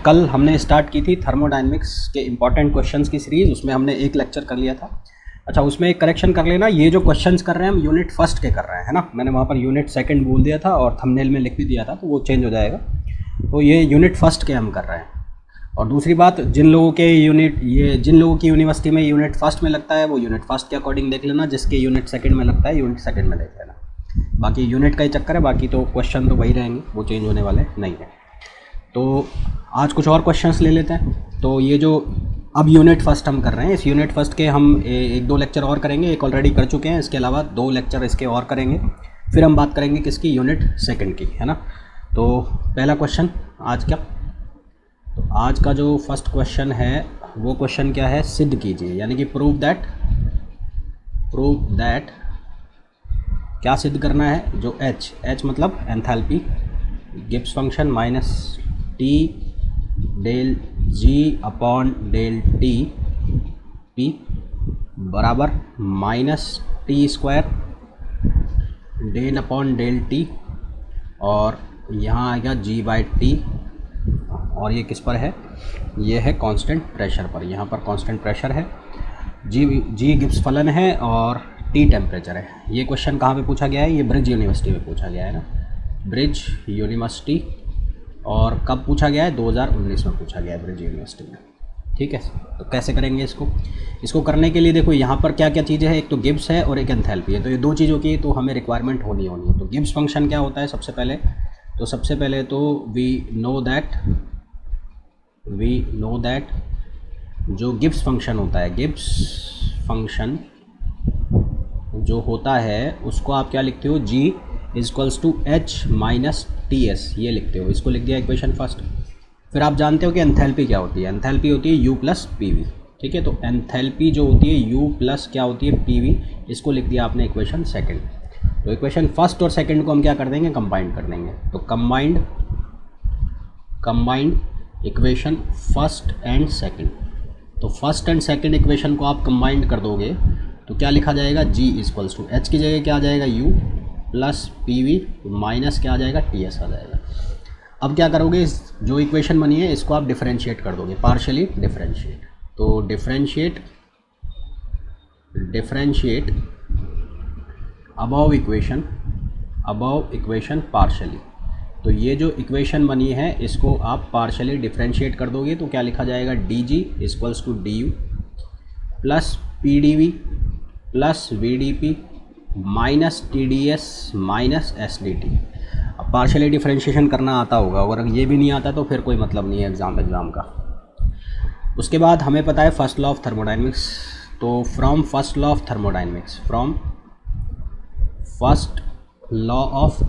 कल हमने स्टार्ट की थी थर्मोडायनेमिक्स के इंपॉर्टेंट क्वेश्चंस की सीरीज़, उसमें हमने एक लेक्चर कर लिया था। अच्छा, उसमें एक करेक्शन कर लेना, ये जो क्वेश्चंस कर रहे हैं हम यूनिट फर्स्ट के कर रहे हैं, है ना। मैंने वहाँ पर यूनिट सेकंड बोल दिया था और थंबनेल में लिख भी दिया था, तो वो चेंज हो जाएगा। तो ये यूनिट फर्स्ट के हम कर रहे हैं। और दूसरी बात, जिन लोगों की यूनिवर्सिटी में यूनिट फर्स्ट में लगता है वो यूनिट फर्स्ट के अकॉर्डिंग देख लेना, जिसके यूनिट सेकंड में लगता है यूनिट सेकंड में देख लेना। बाकी यूनिट का ही चक्कर है, बाकी तो क्वेश्चन तो वही रहेंगे, वो चेंज होने वाले नहीं है। तो आज कुछ और क्वेश्चंस ले लेते हैं। तो ये जो अब यूनिट फर्स्ट हम कर रहे हैं, इस यूनिट फर्स्ट के हम एक दो लेक्चर और करेंगे, एक ऑलरेडी कर चुके हैं, इसके अलावा 2 लेक्चर इसके और करेंगे। फिर हम बात करेंगे किसकी, यूनिट सेकंड की, है ना। तो पहला क्वेश्चन आज क्या, तो आज का जो फर्स्ट क्वेश्चन है वो क्वेश्चन क्या है, सिद्ध कीजिए, यानी कि प्रूव दैट क्या सिद्ध करना है। जो एच मतलब enthalpy, Gibbs function minus T del G upon del T P बराबर minus T square del upon del T, और यहाँ आएगा जी बाई टी, और ये किस पर है, ये है कांस्टेंट प्रेशर पर। यहाँ पर कांस्टेंट प्रेशर है, जी गिब्स फलन है और टी टेम्परेचर है। ये क्वेश्चन कहाँ पे पूछा गया है, ये ब्रिज यूनिवर्सिटी में पूछा गया है ना, ब्रिज यूनिवर्सिटी। और कब पूछा गया है, 2019 में पूछा गया है ब्रिज यूनिवर्सिटी में। ठीक है, तो कैसे करेंगे इसको करने के लिए देखो यहाँ पर क्या क्या चीज़ें हैं, एक तो गिब्स है और एक एंथैल्पी है। तो ये 2 चीज़ों की तो हमें रिक्वायरमेंट होनी है। तो गिब्स फंक्शन क्या होता है, सबसे पहले तो वी नो दैट जो गिब्स फंक्शन होता है, गिब्स फंक्शन जो होता है उसको आप क्या लिखते हो, g equals to H minus T S, ये लिखते हो। इसको लिख दिया इक्वेशन फर्स्ट। फिर आप जानते हो कि एंथैल्पी क्या होती है, एंथैल्पी होती है u प्लस पी वी। ठीक है, तो एंथैल्पी जो होती है u प्लस क्या होती है, पी वी। इसको लिख दिया आपने इक्वेशन सेकंड। तो इक्वेशन फर्स्ट और सेकंड को हम क्या कर देंगे, कंबाइंड कर देंगे। तो combined equation first and second. तो फर्स्ट एंड सेकंड इक्वेशन को आप कंबाइंड कर दोगे तो क्या लिखा जाएगा, g इक्वल्स टू एच की जगह क्या आ जाएगा, u plus P V minus क्या आ जाएगा, टी एस आ जाएगा। अब क्या करोगे, इस जो इक्वेशन बनी है इसको आप डिफरेंशिएट कर दोगे, पार्शियली डिफरेंशिएट। तो डिफरेंशिएट अबव इक्वेशन पार्शियली। तो ये जो इक्वेशन बनी है इसको आप पार्शियली डिफरेंशिएट कर दोगे तो क्या लिखा जाएगा, D G equals to D U plus P D V plus V D P minus T D S minus S D T. अब पार्शियली डिफरेंशिएशन करना आता होगा, अगर ये भी नहीं आता तो फिर कोई मतलब नहीं है एग्ज़ाम का। उसके बाद हमें पता है फर्स्ट लॉ ऑफ थर्मोडायनेमिक्स। तो from first law of thermodynamics, first law of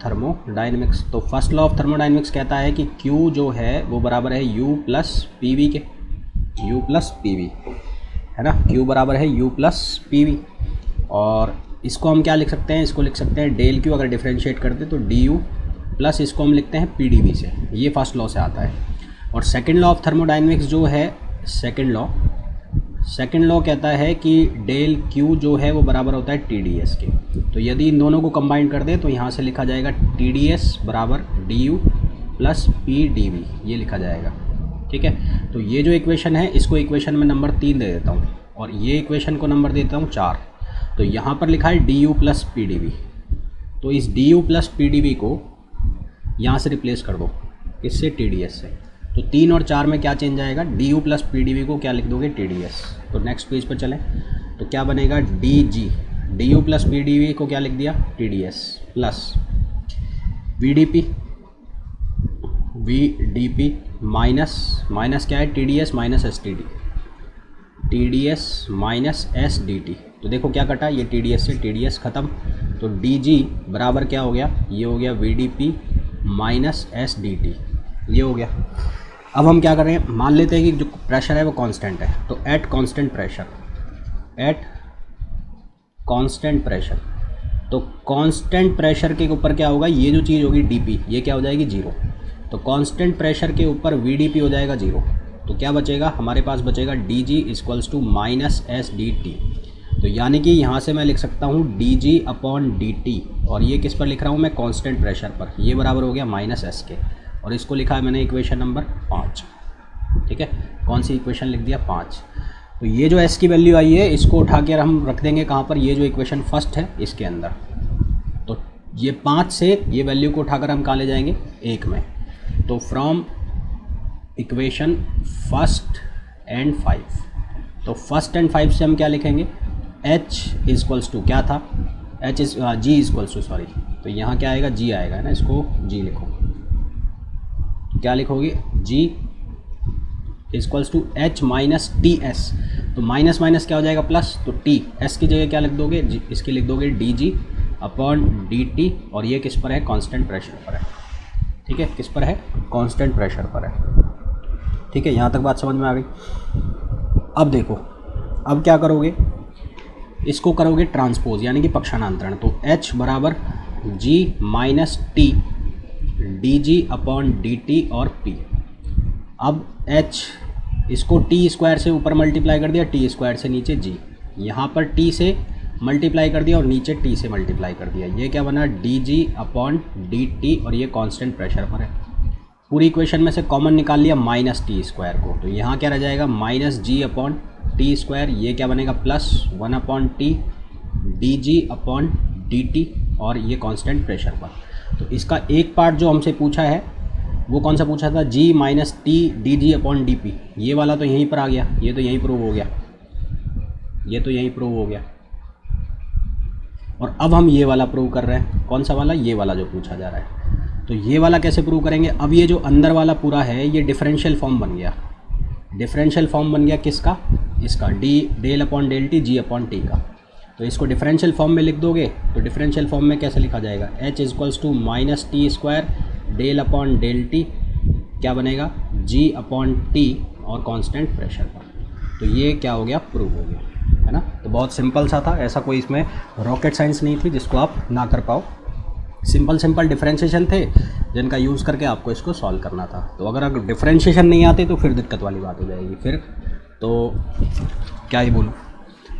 thermodynamics. तो फर्स्ट लॉ ऑफ थर्मोडायनेमिक्स कहता है कि Q जो है वो बराबर है U प्लस पी वी के, U प्लस पी वी, है ना। Q बराबर है U प्लस पी वी। और इसको हम क्या लिख सकते हैं, इसको लिख सकते हैं डेल Q, अगर डिफरेंशिएट करते तो डी यू प्लस इसको हम लिखते हैं पी डी वी से। ये फर्स्ट लॉ से आता है। और सेकेंड लॉ ऑफ थर्मोडायनेमिक्स जो है, सेकेंड लॉ कहता है कि डेल Q जो है वो बराबर होता है टी डी एस के। तो यदि इन दोनों को कंबाइन कर दें तो यहाँ से लिखा जाएगा टी डी एस बराबर D U plus P D V, ये लिखा जाएगा। ठीक है, तो ये जो इक्वेशन है इसको इक्वेशन में नंबर 3 दे देता हूँ और ये इक्वेशन को नंबर देता हूँ 4। तो यहाँ पर लिखा है D U plus P D V. तो इस D U plus P D V को यहाँ से रिप्लेस कर दो, इससे टी डी एस से। तो 3 और 4 में क्या चेंज आएगा, D U plus P D V को क्या लिख दोगे, टी डी एस। तो नेक्स्ट पेज पर चलें तो क्या बनेगा, D U plus P D V को क्या लिख दिया, T D S plus V D P minus क्या है, T D S minus S T D, T D S minus S D T. तो देखो क्या कटा, ये टी डी एस से टी डी एस ख़त्म। तो डी जी बराबर क्या हो गया, ये हो गया V D P minus S D T, ये हो गया। अब हम क्या कर रहे हैं, मान लेते हैं कि जो प्रेशर है वो कांस्टेंट है। तो एट कांस्टेंट प्रेशर, तो कांस्टेंट प्रेशर के ऊपर क्या होगा, ये जो चीज़ होगी डीपी, ये क्या हो जाएगी, 0। तो कांस्टेंट प्रेशर के ऊपर वीडीपी हो जाएगा 0। तो क्या बचेगा, हमारे पास बचेगा D G equals to minus S D T. तो यानी कि यहाँ से मैं लिख सकता हूँ dg/dt, और ये किस पर लिख रहा हूँ मैं, कांस्टेंट प्रेशर पर। ये बराबर हो गया -s के, और इसको लिखा है मैंने इक्वेशन नंबर 5। ठीक है, कौन सी इक्वेशन लिख दिया, 5। तो ये जो s की वैल्यू आई है इसको उठा कर हम रख देंगे कहाँ पर, ये जो इक्वेशन फर्स्ट है इसके अंदर। तो ये 5 से ये वैल्यू को उठाकर हम कहाँ ले जाएंगे, 1 में। तो फ्रॉम इक्वेशन फर्स्ट एंड 5, तो फर्स्ट एंड 5 से हम क्या लिखेंगे, h इक्वल्स टू क्या था, g इक्वल्स टू, सॉरी, तो यहाँ क्या आएगा, g आएगा, है ना, इसको g लिखो। क्या लिखोगे, g equals to h minus T S. तो माइनस माइनस क्या हो जाएगा, प्लस, तो t s की जगह क्या लिख दोगे, इसकी लिख दोगे dg/dt, और ये किस पर है, कांस्टेंट प्रेशर पर है। ठीक है, किस पर है, कांस्टेंट प्रेशर पर है। ठीक है, यहाँ तक बात समझ में आ गई। अब देखो, अब क्या करोगे, इसको करोगे ट्रांसपोज यानी कि पक्षांतरण। तो h बराबर g माइनस टी dg/dt और p। अब h इसको t स्क्वायर से ऊपर मल्टीप्लाई कर दिया, t स्क्वायर से नीचे g, यहाँ पर t से मल्टीप्लाई कर दिया और नीचे t से मल्टीप्लाई कर दिया। ये क्या बना, dg/dt, और ये कांस्टेंट प्रेशर पर है। पूरी इक्वेशन में से कॉमन निकाल लिया -t स्क्वायर को, तो यहाँ क्या रह जाएगा, -g/t स्क्वायर, ये क्या बनेगा, +1/t dg/dt, और ये कांस्टेंट प्रेशर पर। तो इसका एक पार्ट जो हमसे पूछा है वो कौन सा पूछा था, g माइनस टी dg/dp, ये वाला तो यहीं पर आ गया, ये तो यहीं प्रूव हो गया, ये तो यहीं प्रूव हो गया। और अब हम ये वाला प्रूव कर रहे हैं, कौन सा वाला, ये वाला जो पूछा जा रहा है। तो ये वाला कैसे प्रूव करेंगे, अब ये जो अंदर वाला पूरा है ये डिफरेंशियल फॉर्म बन गया। डिफरेंशियल फॉर्म बन गया किसका, इसका del/dt g/t का। तो इसको डिफरेंशियल फॉर्म में लिख दोगे, तो डिफरेंशियल फॉर्म में कैसे लिखा जाएगा, h equals to -t square del/t, क्या बनेगा, g/t, और कांस्टेंट प्रेशर पर। तो ये क्या हो गया, प्रूव हो गया, है ना। तो बहुत सिंपल सा था, ऐसा कोई इसमें रॉकेट साइंस नहीं थी जिसको आप ना कर पाओ। सिंपल डिफरेंशिएशन थे जिनका यूज़ करके आपको इसको सॉल्व करना था। तो अगर डिफरेंशिएशन नहीं आते तो फिर दिक्कत वाली बात हो जाएगी, फिर तो क्या ही बोलूँ।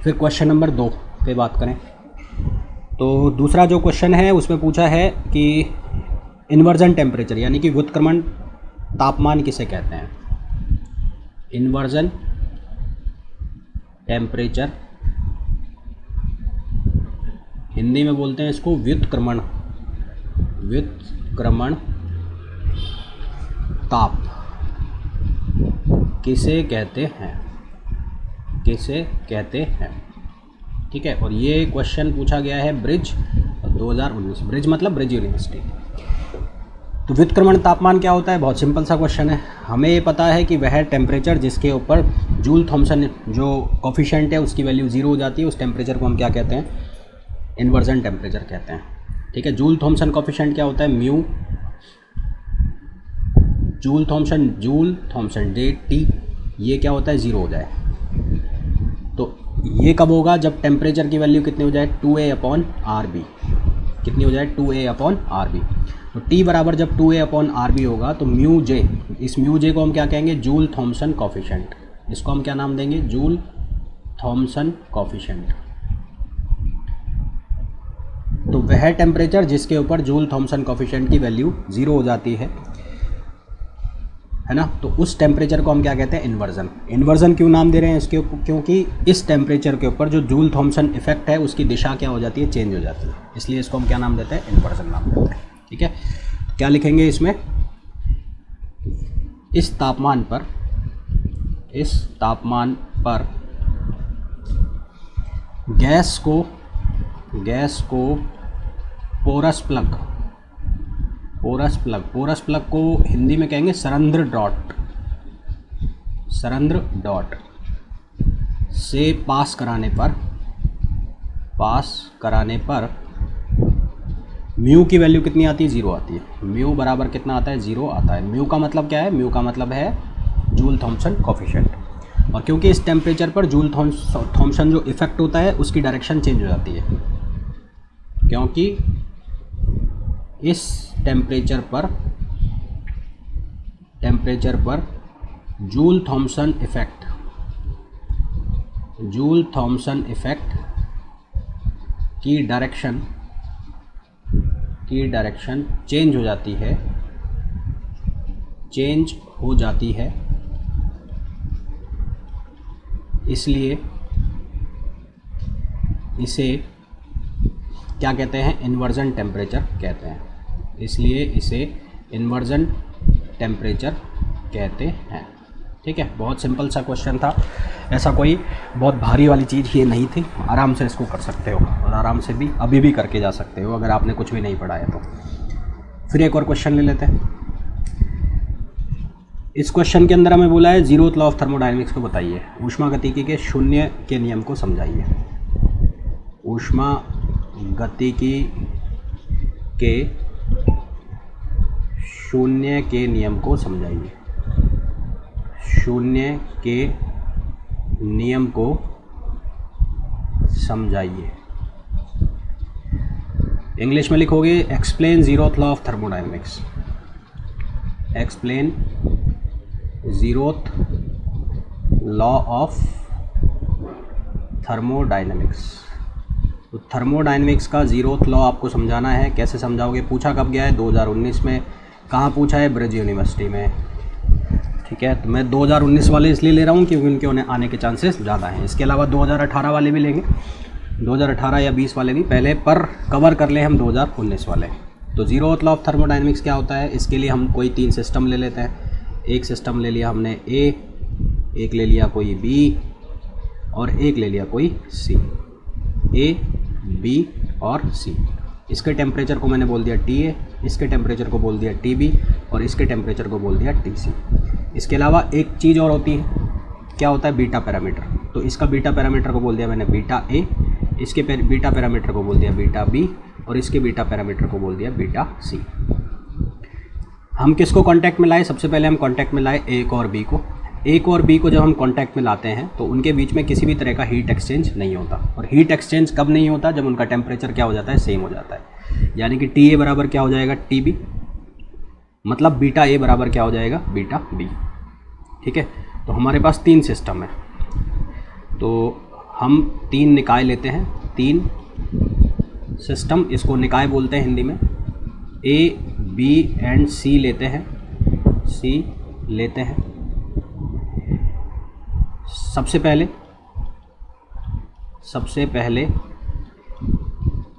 फिर क्वेश्चन नंबर 2 पे बात करें, तो दूसरा जो क्वेश्चन है उसमें पूछा है कि इन्वर्जन टेम्परेचर यानी कि व्युत्क्रमण तापमान किसे कहते हैं। इन्वर्जन टेम्परेचर, हिंदी में बोलते हैं इसको व्युत्क्रमण ताप किसे कहते हैं, किसे कहते हैं। ठीक है, और ये क्वेश्चन पूछा गया है ब्रिज 2019, ब्रिज मतलब ब्रिज यूनिवर्सिटी। तो व्युत्क्रमण तापमान क्या होता है, बहुत सिंपल सा क्वेश्चन है। हमें ये पता है कि वह टेम्परेचर जिसके ऊपर जूल थॉमसन जो कोफिशिएंट है उसकी वैल्यू 0 हो जाती है, उस टेम्परेचर को हम क्या कहते हैं, इन्वर्जन टेम्परेचर कहते हैं। ठीक है, जूल थॉमसन कोफिशिएंट क्या होता है, म्यू, जूल थॉमसन dt, ये क्या होता है, 0 हो जाए। तो ये कब होगा, जब टेम्परेचर की वैल्यू कितनी हो जाए, 2a/RB, कितनी हो जाए, 2a/RB। तो T बराबर जब 2a/RB होगा तो म्यू जे, इस म्यू जे को हम क्या कहेंगे, जूल थॉमसन कोफिशिएंट। इसको हम क्या नाम देंगे, जूल थॉमसन कोफिशिएंट। तो वह टेम्परेचर जिसके ऊपर जूल थॉमसन कोफिशिएंट की वैल्यू 0 हो जाती है ना, तो उस टेम्परेचर को हम क्या कहते हैं, इन्वर्जन। इन्वर्जन क्यों नाम दे रहे हैं इसके, क्योंकि इस टेम्परेचर के ऊपर जो जूल थॉमसन इफेक्ट है उसकी दिशा क्या हो जाती है, चेंज हो जाती है, इसलिए इसको हम क्या नाम देते हैं, इन्वर्जन नाम देते हैं। ठीक है, क्या लिखेंगे इसमें, इस तापमान पर गैस को पोरस प्लग को हिंदी में कहेंगे सरंध्र डॉट से पास कराने पर म्यू की वैल्यू कितनी आती है, 0 आती है। म्यू बराबर कितना आता है, 0 आता है। म्यू का मतलब क्या है, म्यू का मतलब है जूल थॉमसन कोफिशिएंट। और क्योंकि इस टेम्परेचर पर जूल थॉमसन जो इफेक्ट होता है उसकी डायरेक्शन चेंज हो जाती है, क्योंकि इस टेम्परेचर पर जूल थॉमसन इफेक्ट की डायरेक्शन चेंज हो जाती है, इसलिए इसे क्या कहते हैं, इन्वर्जन टेम्परेचर कहते हैं। इसलिए इसे इन्वर्जन टेम्परेचर कहते हैं। ठीक है, बहुत सिंपल सा क्वेश्चन था, ऐसा कोई बहुत भारी वाली चीज़ ये नहीं थी, आराम से इसको कर सकते हो और आराम से भी अभी भी करके जा सकते हो अगर आपने कुछ भी नहीं पढ़ा है तो। फिर एक और क्वेश्चन ले लेते हैं। इस क्वेश्चन के अंदर हमें बोला है जीरोथ लॉ ऑफ थर्मोडायनेमिक्स को बताइए, ऊष्मागतिकी के शून्य के नियम को समझाइए। ऊष्मागतिकी के शून्य के नियम को समझाइए। शून्य के नियम को समझाइए। इंग्लिश में लिखोगे explain zeroth law of thermodynamics. Explain zeroth law of thermodynamics. तो थर्मोडायनेमिक्स का जीरोथ लॉ आपको समझाना है। कैसे समझाओगे? पूछा कब गया है? 2019 में। कहाँ पूछा है? ब्रिज यूनिवर्सिटी में। ठीक है, तो मैं 2019 वाले इसलिए ले रहा हूँ क्योंकि उनके उन्हें आने के चांसेस ज़्यादा हैं। इसके अलावा 2018 वाले भी लेंगे, 2018 या 20 वाले भी पहले, पर कवर कर ले हम 2019 वाले। तो जीरोथ लॉ ऑफ थर्मोडायनेमिक्स क्या होता है? इसके लिए हम कोई 3 सिस्टम ले लेते हैं। एक सिस्टम ले लिया हमने ए, एक ले लिया कोई बी और एक ले लिया कोई सी। ए, बी और सी। इसके टेम्परेचर को मैंने बोल दिया TA, इसके टेम्परेचर को बोल दिया TB और इसके टेम्परेचर को बोल दिया TC। इसके अलावा एक चीज़ और होती है, क्या होता है? Beta parameter. तो इसका बीटा पैरामीटर को बोल दिया मैंने बीटा A, इसके बीटा पैरामीटर को बोल दिया बीटा B और इसके बीटा पैरामीटर को बोल दिया बीटा C। हम किसको कांटेक्ट में लाए? सबसे पहले हम कांटेक्ट में लाए A को और B को। A को और B को जब हम कांटेक्ट में लाते हैं तो उनके बीच में किसी भी तरह का हीट एक्सचेंज नहीं होता। और हीट एक्सचेंज कब नहीं होता? जब उनका टेम्परेचर क्या हो जाता है? सेम हो जाता है। यानी कि TA बराबर क्या हो जाएगा? TB, मतलब बीटा A बराबर क्या हो जाएगा? Beta B। ठीक है, तो हमारे पास 3 सिस्टम है, तो हम 3 निकाय लेते हैं। 3 सिस्टम, इसको निकाय बोलते हैं हिंदी में। A, B एंड C लेते हैं। सबसे पहले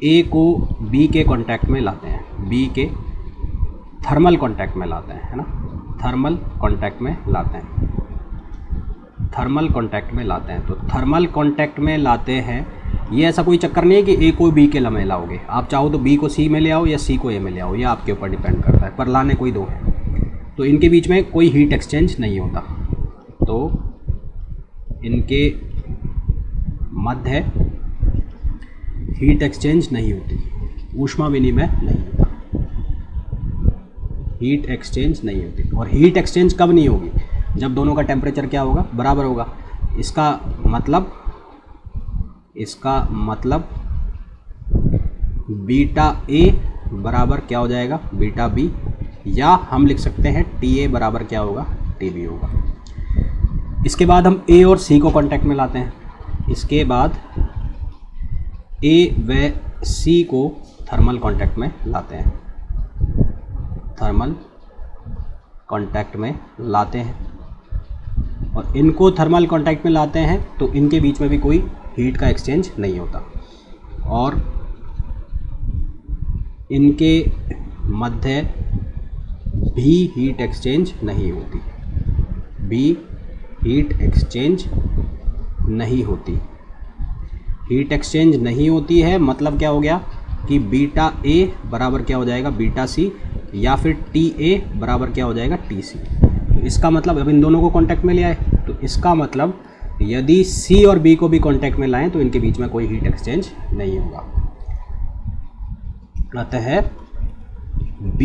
A को B के कांटेक्ट में लाते हैं, B के थर्मल कांटेक्ट में लाते हैं, है ना। थर्मल कांटेक्ट में लाते हैं। तो थर्मल कांटेक्ट में लाते हैं। ये ऐसा कोई चक्कर नहीं है कि A को B के में लाओगे। आप चाहो तो B को C में ले आओ या C को A में ले आओ, ये आपके ऊपर डिपेंड करता है, पर लाने कोई दो है। तो इनके बीच में कोई हीट एक्सचेंज नहीं होता। तो इनके मध्य हीट एक्सचेंज नहीं होती, ऊष्मा विनिमय नहीं होता, हीट एक्सचेंज नहीं होती। और हीट एक्सचेंज कब नहीं होगी? जब दोनों का टेम्परेचर क्या होगा? बराबर होगा। इसका मतलब बीटा A बराबर क्या हो जाएगा? बीटा B, या हम लिख सकते हैं TA बराबर क्या होगा? TB होगा। इसके बाद हम A और C को कांटेक्ट में लाते हैं। इसके बाद A व C को थर्मल कांटेक्ट में लाते हैं। और इनको थर्मल कांटेक्ट में लाते हैं तो इनके बीच में भी कोई हीट का एक्सचेंज नहीं होता और इनके मध्य भी हीट एक्सचेंज नहीं होती। हीट एक्सचेंज नहीं होती है, मतलब क्या हो गया कि बीटा A बराबर क्या हो जाएगा? बीटा C, या फिर TA बराबर क्या हो जाएगा? TC। तो इसका मतलब, अब इन दोनों को कांटेक्ट में ले आए, तो इसका मतलब यदि C और B को भी कांटेक्ट में लाएं तो इनके बीच में कोई हीट एक्सचेंज नहीं होगा। अतः B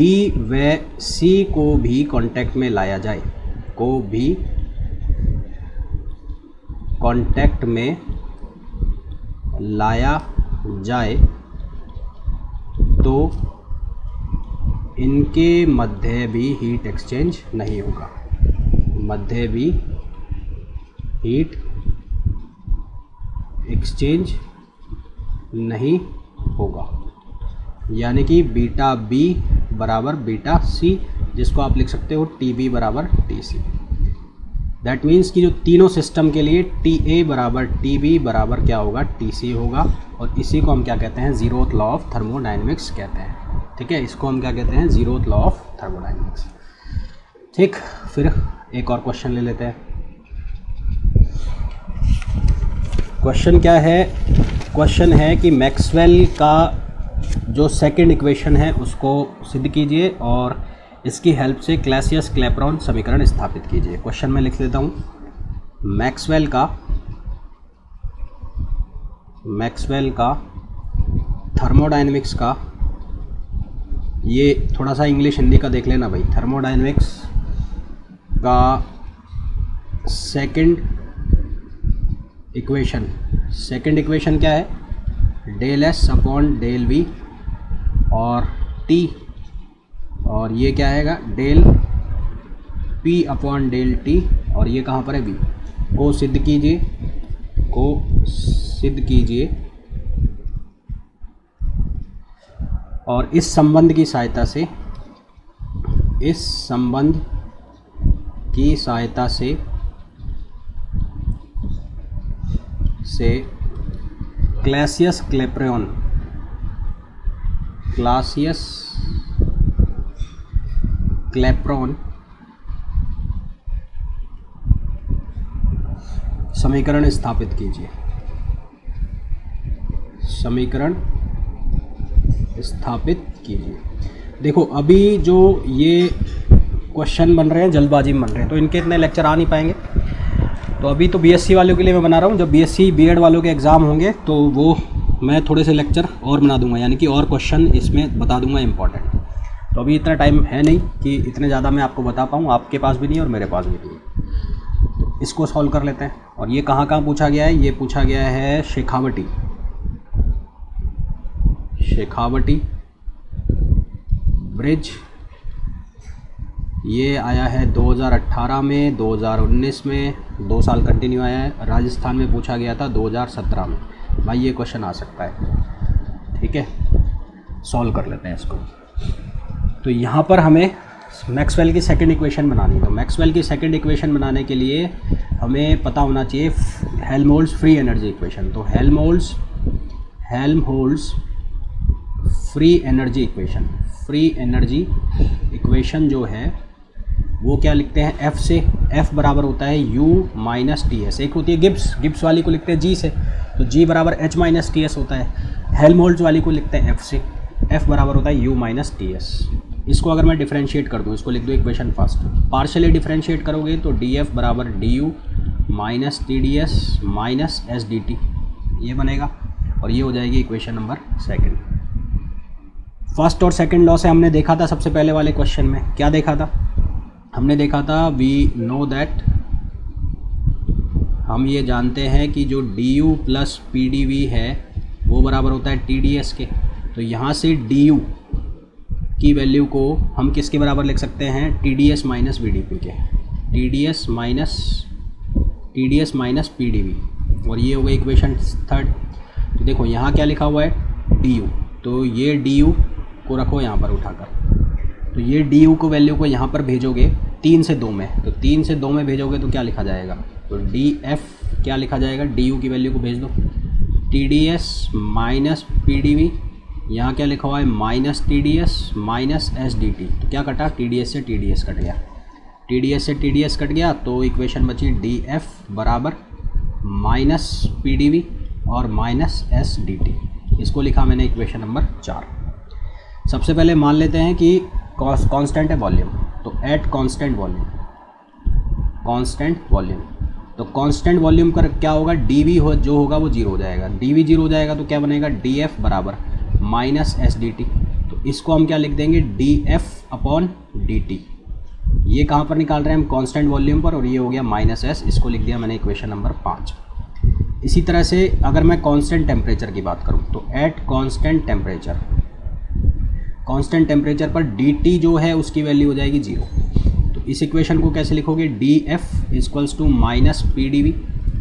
व C को भी कांटेक्ट में लाया जाए, तो इनके मध्य भी हीट एक्सचेंज नहीं होगा। होगा, यानी कि बीटा बी बराबर बीटा सी, जिसको आप लिख सकते हो टी बी बराबर टी सी। दैट मीन्स कि जो तीनों सिस्टम के लिए टी ए बराबर टी बी बराबर क्या होगा, टी सी होगा। और इसी को हम क्या कहते हैं, जीरोथ लॉ ऑफ थर्मोडाइनमिक्स कहते हैं। ठीक है, इसको हम क्या कहते हैं, जीरोथ लॉ ऑफ थर्मोडाइनमिक्स। ठीक, फिर एक और क्वेश्चन ले लेते हैं। क्वेश्चन क्या है, क्वेश्चन है कि मैक्सवेल का जो सेकंड इक्वेशन है उसको सिद्ध कीजिए और इसकी हेल्प से क्लासियस क्लैपेरॉन समीकरण स्थापित कीजिए। क्वेश्चन में लिख देता हूँ, मैक्सवेल का थर्मोडायनेमिक्स का, ये थोड़ा सा इंग्लिश हिंदी का देख लेना भाई, थर्मोडायनेमिक्स का सेकंड इक्वेशन क्या है, del S upon del V और टी, और ये क्या आएगा, del P upon del T, और ये कहाँ पर है, वी को सिद्ध कीजिए और इस संबंध की सहायता से क्लासियस क्लैपेरॉन समीकरण स्थापित कीजिए। देखो अभी जो ये क्वेश्चन बन रहे हैं जल्दबाजी में बन रहे हैं, तो इनके इतने लेक्चर आ नहीं पाएंगे। तो अभी तो बीएससी वालों के लिए मैं बना रहा हूँ, जब बीएससी बीएड वालों के एग्ज़ाम होंगे तो वो मैं थोड़े से लेक्चर और बना दूंगा, यानी कि और क्वेश्चन इसमें बता दूंगा इम्पॉर्टेंट। तो अभी इतना टाइम है नहीं कि इतने ज़्यादा मैं आपको बता पाऊँ, आपके पास भी नहीं और मेरे पास भी नहीं। तो इसको सॉल्व कर लेते हैं। और ये कहाँ पूछा गया है, ये पूछा गया है शेखावटी ब्रिज। ये आया है 2018 में, 2019 में, 2 साल कंटिन्यू आया है। राजस्थान में पूछा गया था 2017 में। भाई ये क्वेश्चन आ सकता है। ठीक है, सॉल्व कर लेते हैं इसको। तो यहाँ पर हमें मैक्सवेल की सेकंड इक्वेशन बनानी है। तो मैक्सवेल की सेकंड इक्वेशन बनाने के लिए हमें पता होना चाहिए हेल्महोल्ट्ज़ फ्री एनर्जी इक्वेशन। तो हेल्महोल्ट्ज़ फ्री एनर्जी इक्वेशन जो है वो क्या लिखते हैं, एफ से। एफ बराबर होता है यू माइनस टी एस। एक होती है गिब्स वाली को लिखते हैं जी से, तो जी बराबर एच माइनस टी एस होता है। हेल्महोल्ट्ज़ वाली को लिखते हैं एफ से, एफ बराबर होता है यू माइनस टी एस। इसको अगर मैं डिफरेंशिएट कर दूँ, इसको लिख दो इक्वेशन फर्स्ट, पार्शियली डिफरेंशिएट करोगे तो डी एफ बराबर D you minus T D S minus S D T, ये बनेगा। और ये हो जाएगी इक्वेशन नंबर सेकंड। फर्स्ट और सेकंड लॉ से हमने देखा था सबसे पहले वाले क्वेश्चन में, क्या देखा था, हमने देखा था वी नो दैट, हम ये जानते हैं कि जो D U plus P D V है वो बराबर होता है टी डी एस के। तो यहाँ से डी यू की वैल्यू को हम किसके बराबर लिख सकते हैं, T D S minus V D P के, T D S minus P D V. और ये हो गई इक्वेशन थर्ड। तो देखो यहाँ क्या लिखा हुआ है, डी यू, तो ये डी यू को रखो यहाँ पर उठाकर, तो ये डी यू को वैल्यू को यहाँ पर भेजोगे 3 से 2 में, तो 3 से 2 में भेजोगे तो क्या लिखा जाएगा, तो डी एफ क्या लिखा जाएगा, डी यू की वैल्यू को भेज दो, T D S minus P D V, यहाँ क्या लिखा हुआ है minus T D S minus S D T. तो क्या कटा, टी डी एस से टी डी एस कट गया, टी डी एस से टी डी एस कट गया, तो इक्वेशन बची डी एफ बराबर माइनस पी डी वी और माइनस एस डी टी। इसको लिखा मैंने इक्वेशन नंबर 4। सबसे पहले मान लेते हैं कि कांस्टेंट है वॉल्यूम, तो एट कांस्टेंट वॉल्यूम, तो कांस्टेंट वॉल्यूम पर क्या होगा, डी वी जो होगा वो जीरो हो जाएगा, डी वी जीरो हो जाएगा तो क्या बनेगा, डी एफ बराबर माइनस एस डी टी। तो इसको हम क्या लिख देंगे, D F upon D T. ये कहाँ पर निकाल रहे हैं हम, कांस्टेंट वॉल्यूम पर, और ये हो गया माइनस एस, इसको लिख दिया मैंने इक्वेशन नंबर 5। इसी तरह से अगर मैं कांस्टेंट टेम्परेचर की बात करूँ तो एट कांस्टेंट टेम्परेचर पर डी टी जो है उसकी वैल्यू हो जाएगी 0। तो इस इक्वेशन को कैसे लिखोगे, D F equals to minus P D V.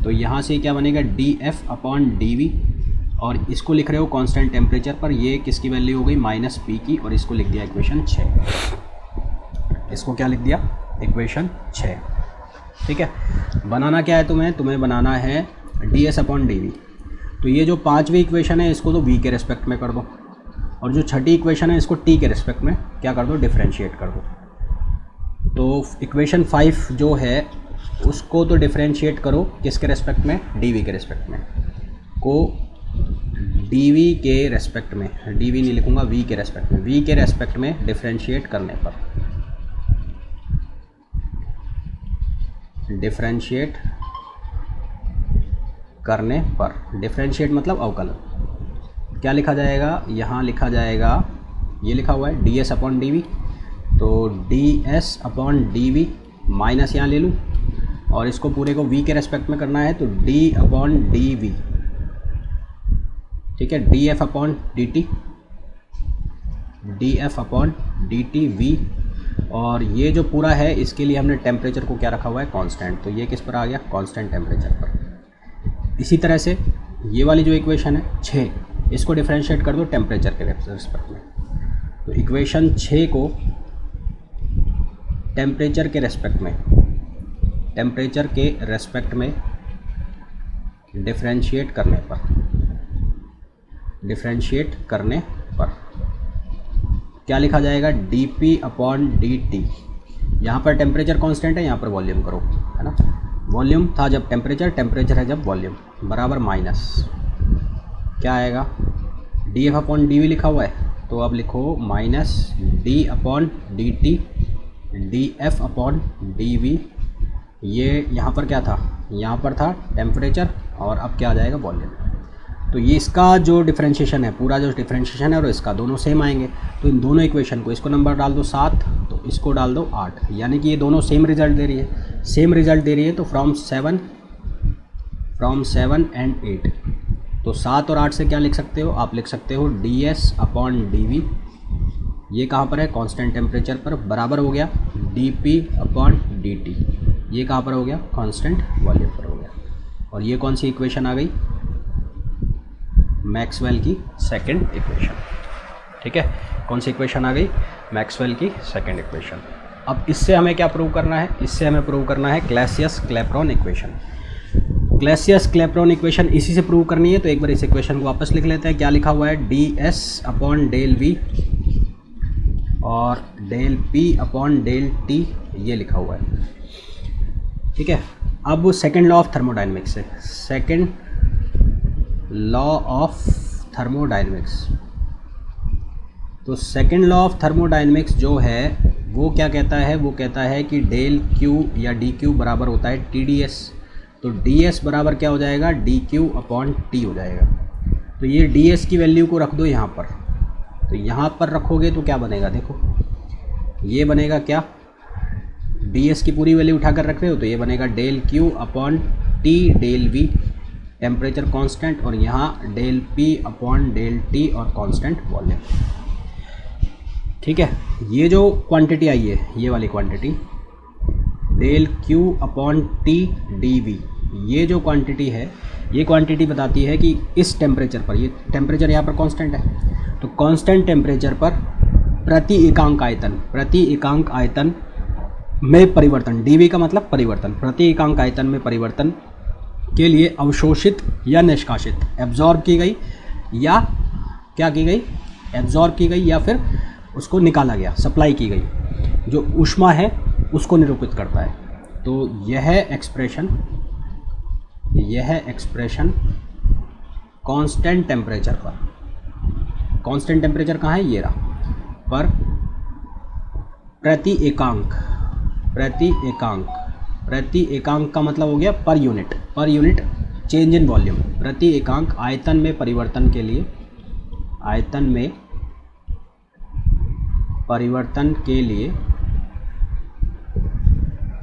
तो यहाँ से क्या बनेगा, D F upon D V और इसको लिख रहे हो कांस्टेंट टेम्परेचर पर, ये किसकी वैल्यू हो गई -P की, और इसको लिख दिया इक्वेशन 6। इसको क्या लिख दिया, इक्वेशन 6। ठीक है, बनाना क्या है तुम्हें बनाना है ds/dv। तो ये जो पांचवी इक्वेशन है इसको तो v के रेस्पेक्ट में कर दो, और जो छठी इक्वेशन है इसको t के रेस्पेक्ट में क्या कर दो, डिफरेंशिएट कर दो। तो इक्वेशन 5 जो है उसको तो डिफरेंशिएट करो किसके रेस्पेक्ट में, dv के रेस्पेक्ट में, को dv के रेस्पेक्ट में, dv नहीं लिखूंगा, v के रेस्पेक्ट में, v के रेस्पेक्ट में डिफरेंशिएट करने पर, डिफरेंशिएट करने पर, डिफरेंशिएट मतलब अवकलन, क्या लिखा जाएगा, यहाँ लिखा जाएगा, ये लिखा हुआ है ds/dv, तो ds/dv माइनस यहाँ ले लूँ, और इसको पूरे को v के रेस्पेक्ट में करना है तो d/dv, ठीक है, df/dt, df/dt v, और ये जो पूरा है इसके लिए हमने टेम्परेचर को क्या रखा हुआ है, कांस्टेंट, तो ये किस पर आ गया, कांस्टेंट टेम्परेचर पर। इसी तरह से ये वाली जो इक्वेशन है 6, इसको डिफरेंशिएट कर दो टेम्परेचर के रेस्पेक्ट में, तो इक्वेशन 6 को टेम्परेचर के रेस्पेक्ट में, टेम्परेचर के रेस्पेक्ट में डिफरेंशिएट करने पर, डिफरेंशिएट करने पर क्या लिखा जाएगा, dp/dt। यहाँ पर टेम्परेचर कांस्टेंट है, यहाँ पर वॉल्यूम करो, है ना, वॉल्यूम था जब टेम्परेचर, टेम्परेचर है जब वॉल्यूम, बराबर माइनस क्या आएगा, df/dv लिखा हुआ है, तो अब लिखो माइनस d/dt df/dv, ये यहाँ पर क्या था, यहाँ पर था टेम्परेचर, और अब क्या आ जाएगा, वॉल्यूम। तो ये इसका जो डिफरेंशिएशन है, पूरा जो डिफरेंशिएशन है और इसका दोनों सेम आएंगे, तो इन दोनों इक्वेशन को, इसको नंबर डाल दो 7, तो इसको डाल दो 8, यानी कि ये दोनों सेम रिजल्ट दे रही है, सेम रिजल्ट दे रही है, तो फ्रॉम 7 एंड 8, तो 7 और 8 से क्या लिख सकते हो, आप लिख सकते हो ds/dv, ये कहाँ पर है, कांस्टेंट टेम्परेचर पर, बराबर हो गया dp/dt, ये कहाँ पर हो गया, कांस्टेंट वॉल्यूम पर हो गया। और ये कौन सी इक्वेशन आ गई, मैक्सवेल की सेकंड इक्वेशन। ठीक है, कौन सी इक्वेशन आ गई, मैक्सवेल की सेकंड इक्वेशन। अब इससे हमें क्या प्रूव करना है, इससे हमें प्रूव करना है क्लैसियस-क्लैपेरॉन इक्वेशन। क्लैसियस-क्लैपेरॉन इक्वेशन इसी से प्रूव करनी है, तो एक बार इस इक्वेशन को वापस लिख लेते हैं। क्या लिखा हुआ है, ds/del v और del p/del t, ये लिखा हुआ है। ठीक है, अब सेकंड लॉ ऑफ थर्मोडायनेमिक्स है, सेकंड लॉ ऑफ थर्मोडायनेमिक्स। तो सेकंड लॉ ऑफ थर्मोडायनेमिक्स जो है वो क्या कहता है, वो कहता है कि डेल क्यू या डी क्यू बराबर होता है टी डी एस। तो डी एस बराबर क्या हो जाएगा, डी क्यू अपॉन टी हो जाएगा। तो ये डी एस की वैल्यू को रख दो यहाँ पर, तो यहाँ पर रखोगे तो क्या बनेगा, देखो ये बनेगा क्या, डी एस की पूरी वैल्यू उठाकर रख रहे हो तो ये बनेगा del Q upon T del V, temperature constant, और यहाँ del P upon del T और कांस्टेंट वॉल्यूम। ठीक है, ये जो क्वांटिटी आई है, ये वाली quantity del Q upon T D V, ये जो क्वांटिटी है, ये क्वांटिटी बताती है कि इस टेम्परेचर पर, ये टेम्परेचर यहाँ पर कांस्टेंट है, तो कांस्टेंट टेम्परेचर पर प्रति एकांक आयतन में परिवर्तन, डीवी का मतलब परिवर्तन, प्रति एकांक आयतन में परिवर्तन के लिए अवशोषित या निष्कासित, एब्जॉर्ब की गई या क्या की गई, एब्जॉर्ब की गई या फिर उसको निकाला गया, सप्लाई की गई जो ऊष्मा है उसको निरूपित करता है। तो यह एक्सप्रेशन कांस्टेंट टेम्परेचर पर, कांस्टेंट टेम्परेचर कहाँ है, ये रहा, पर प्रति एकांक का मतलब हो गया per unit change in volume, प्रति एकांक आयतन में परिवर्तन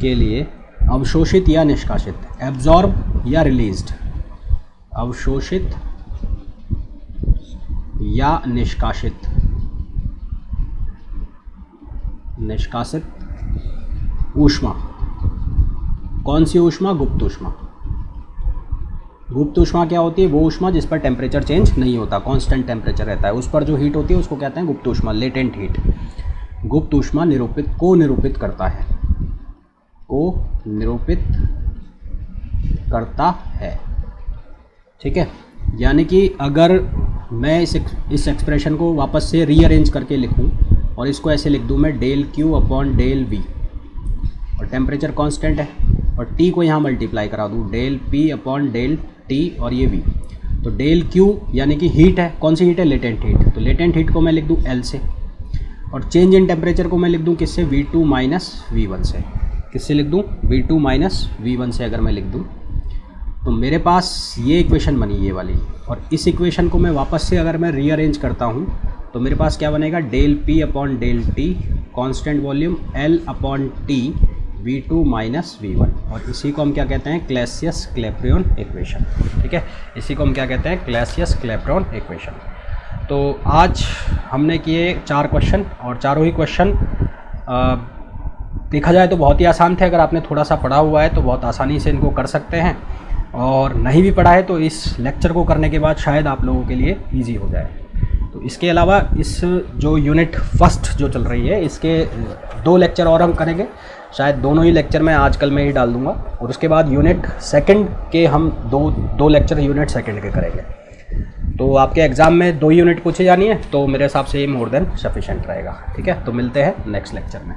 के लिए अवशोषित या निष्कासित, एब्जॉर्ब या रिलीज्ड, अवशोषित या निष्कासित ऊष्मा, कौन सी ऊष्मा, गुप्त ऊष्मा, गुप्त ऊष्मा क्या होती है? वो ऊष्मा जिस पर टेम्परेचर चेंज नहीं होता, कांस्टेंट टेम्परेचर रहता है, उस पर जो हीट होती है उसको कहते हैं गुप्त ऊष्मा, लेटेंट हीट। गुप्त ऊष्मा निरूपित करता है, निरूपित करता है, ठीक है। यानी कि अगर मैं इस एक्सप्रेशन को वापस से रीअरेंज करके लिखूं और इसको ऐसे लिख दूं मैं del Q upon del V, और टेम्परेचर कांस्टेंट है, और टी को यहाँ मल्टीप्लाई करा दूँ del P upon del T और ये वी, तो डेल क्यू यानी कि हीट है, कौन सी हीट है? Latent heat. तो लेटेंट हीट को मैं लिख दूँ एल से, और चेंज इन टेम्परेचर को मैं लिख दूँ किससे? V2 माइनस V1 से। किससे लिख दूँ? V2 माइनस V1 से अगर मैं लिख दूँ तो मेरे पास ये इक्वेशन बनी ये वाली, और इस इक्वेशन को मैं वापस से अगर मैं रीअरेंज करता हूँ तो मेरे पास क्या बनेगा? Del P upon del T constant volume L upon T V2 minus V1, और इसी को हम क्या कहते हैं? क्लैसियस क्लैपेरॉन इक्वेशन, ठीक है। इसी को हम क्या कहते हैं? क्लैसियस क्लैपेरॉन इक्वेशन। तो आज हमने किए 4 क्वेश्चन, और चारों ही क्वेश्चन देखा जाए तो बहुत ही आसान थे। अगर आपने थोड़ा सा पढ़ा हुआ है तो बहुत आसानी से इनको कर सकते हैं, और नहीं भी पढ़ा है तो इस लेक्चर को करने के बाद शायद आप लोगों के लिए इजी हो जाए। तो इसके अलावा इस जो यूनिट फर्स्ट जो चल रही है इसके 2 लेक्चर और हम करेंगे, शायद दोनों ही लेक्चर मैं आजकल में ही डाल दूंगा, और उसके बाद यूनिट सेकंड के हम दो लेक्चर यूनिट सेकंड के करेंगे। तो आपके एग्ज़ाम में 2 यूनिट पूछी जानी है, तो मेरे हिसाब से ये मोर देन सफिशेंट रहेगा, ठीक है। तो मिलते हैं नेक्स्ट लेक्चर में।